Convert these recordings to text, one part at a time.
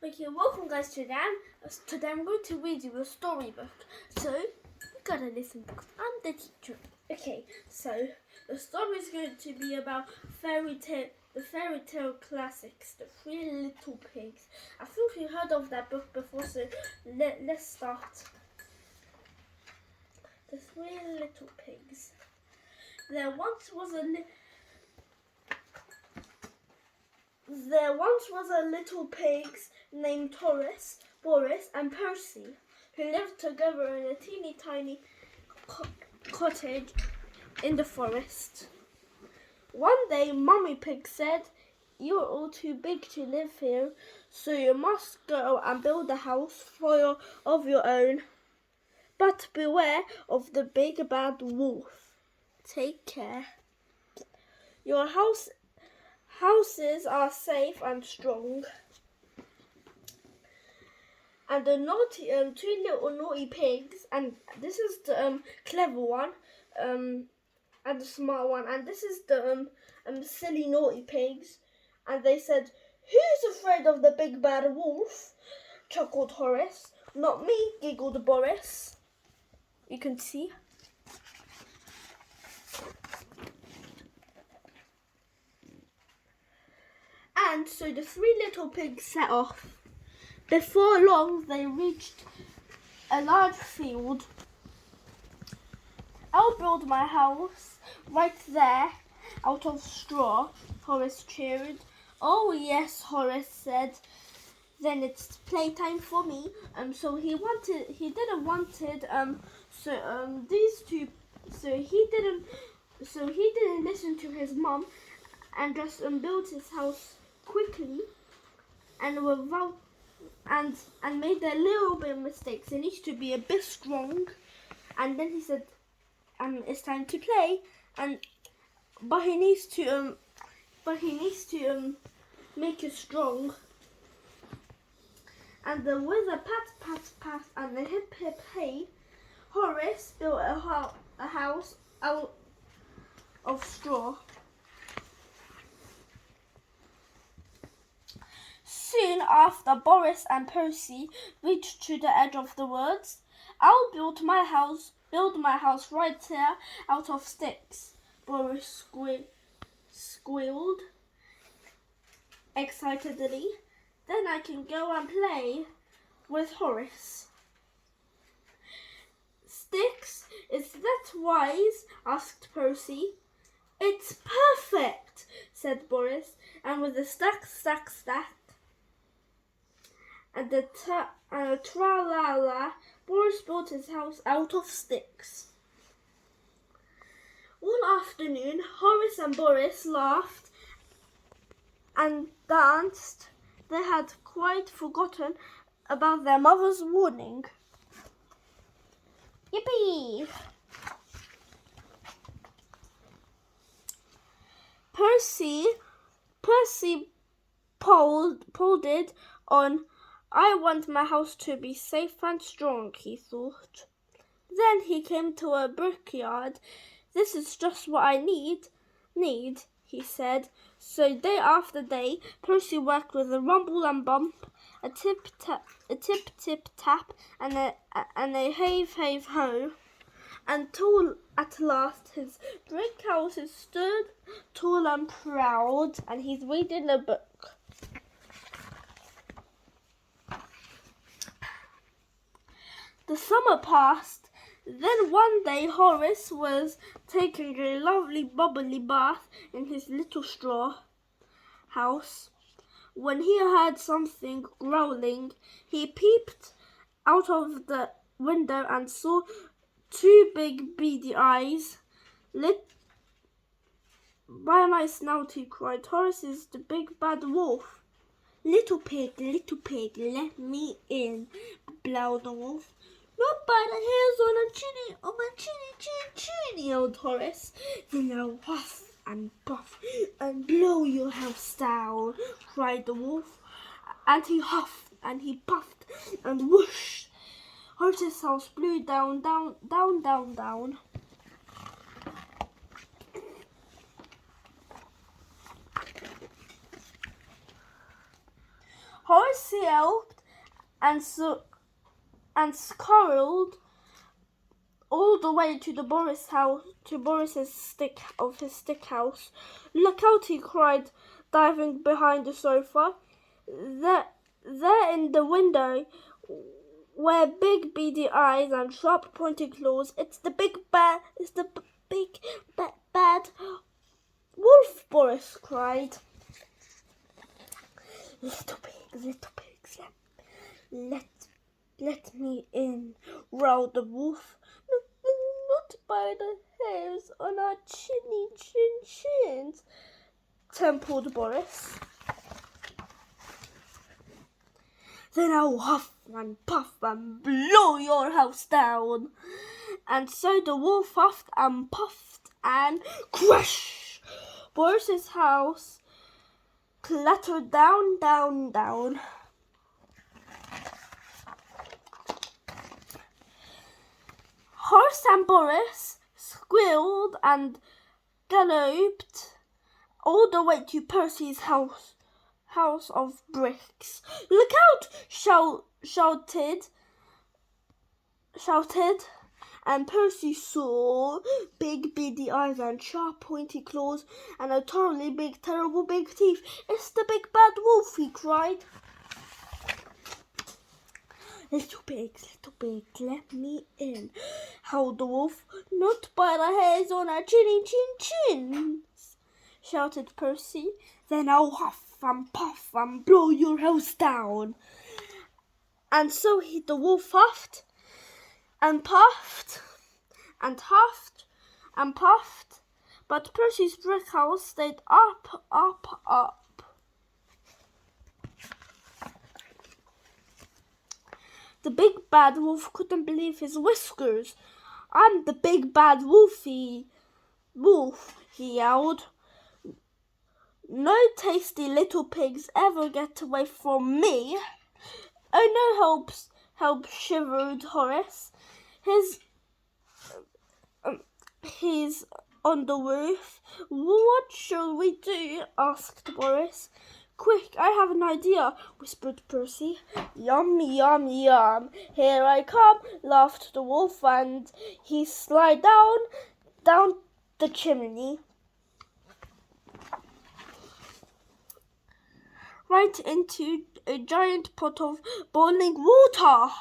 Okay, welcome guys to Dan. Today I'm going to read you a storybook. So, you gotta listen because I'm the teacher. Okay, so the story is going to be about the fairy tale classics, The Three Little Pigs. I think you heard of that book before, so let's start. The Three Little Pigs. There once was a little pigs named Boris, and Percy, who lived together in a teeny tiny cottage in the forest. One day, Mummy Pig said, "You're all too big to live here, so you must go and build a house of your own. But beware of the big bad wolf. Take care. Your houses are safe and strong." And the two little naughty pigs, and this is the clever one, and the smart one, and this is the silly naughty pigs. And they said, "Who's afraid of the big bad wolf?" chuckled Horace. "Not me," giggled Boris. You can see. And so the three little pigs set off. Before long, they reached a large field. "I'll build my house right there out of straw," Horace cheered. "Oh yes," Horace said. "Then it's playtime for me." So he didn't listen to his mum and just built his house quickly and without and made a little bit of mistakes. It needs to be a bit strong. And then he said, "It's time to play." But he needs to make it strong. And with a pat pat pat and a hip hip hey, Horace built a house out of straw. Soon after, Boris and Percy reached to the edge of the woods. "I'll build my house right here out of sticks," Boris squealed excitedly. "Then I can go and play with Horace." "Sticks? Is that wise?" asked Percy. "It's perfect," said Boris, and with a stack, and the tra-la-la, Boris built his house out of sticks. One afternoon, Horace and Boris laughed and danced. They had quite forgotten about their mother's warning. Yippee! Percy pulled it on. "I want my house to be safe and strong," he thought. Then he came to a brickyard. "This is just what I need," he said. So day after day, Percy worked with a rumble and bump, a tip tip tap, and a heave ho, until at last his brick house stood tall and proud, and he's reading a book. The summer passed. Then one day Horace was taking a lovely bubbly bath in his little straw house when he heard something growling. He peeped out of the window and saw two big beady eyes. "Lit by my snout," he cried. "Horace is the big bad wolf." Little pig, let me in," blowed the wolf. "Not by the hairs on my chinny," yelled Horace. "Then I'll huff and puff and blow your house down," cried the wolf. And he huffed and he puffed, and whoosh, Horace's house blew down. Percy helped and scurried all the way to Boris's stick house. "Look out!" he cried, diving behind the sofa. There in the window were big beady eyes and sharp pointed claws. It's the big bad wolf," Boris cried. Little pigs, let me in," growled the wolf. Not by the hairs on our chins," tempered Boris. "Then I'll huff and puff and blow your house down." And so the wolf huffed and puffed, and crash! Boris's house clattered down, down, down. Horace and Boris squealed and galloped all the way to Percy's house of bricks. "Look out!" shouted, and Percy saw big beady eyes and sharp pointy claws and a totally big, terrible big teeth. "It's the big bad wolf," he cried. Little pigs, let me in," howled the wolf. "Not by the hairs on our chins," shouted Percy. "Then I'll huff and puff and blow your house down." And so the wolf huffed and puffed and huffed and puffed, but Percy's brick house stayed up, up, up. The big bad wolf couldn't believe his whiskers. "I'm the big bad wolf," he yelled. "No tasty little pigs ever get away from me." "Oh no," shivered Horace. He's on the roof." "What shall we do?" asked Boris. "Quick, I have an idea," whispered Percy. "Yum, yum, yum. Here I come," laughed the wolf, and he slid down the chimney, right into a giant pot of boiling water.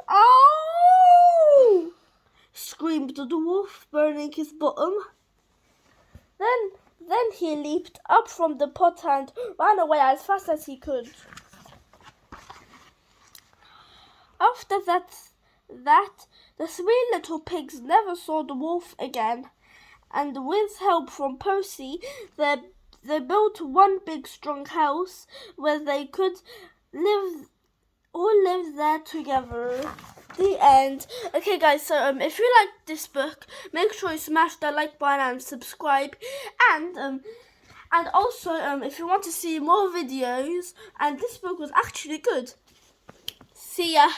"Ow!" screamed the wolf, burning his bottom. Then he leaped up from the pot and ran away as fast as he could. After that, the three little pigs never saw the wolf again, and with help from Percy, they built one big strong house where they could all live there together. The end. Okay guys, so if you like this book, make sure you smash the like button and subscribe, and also if you want to see more videos, and this book was actually good. See ya.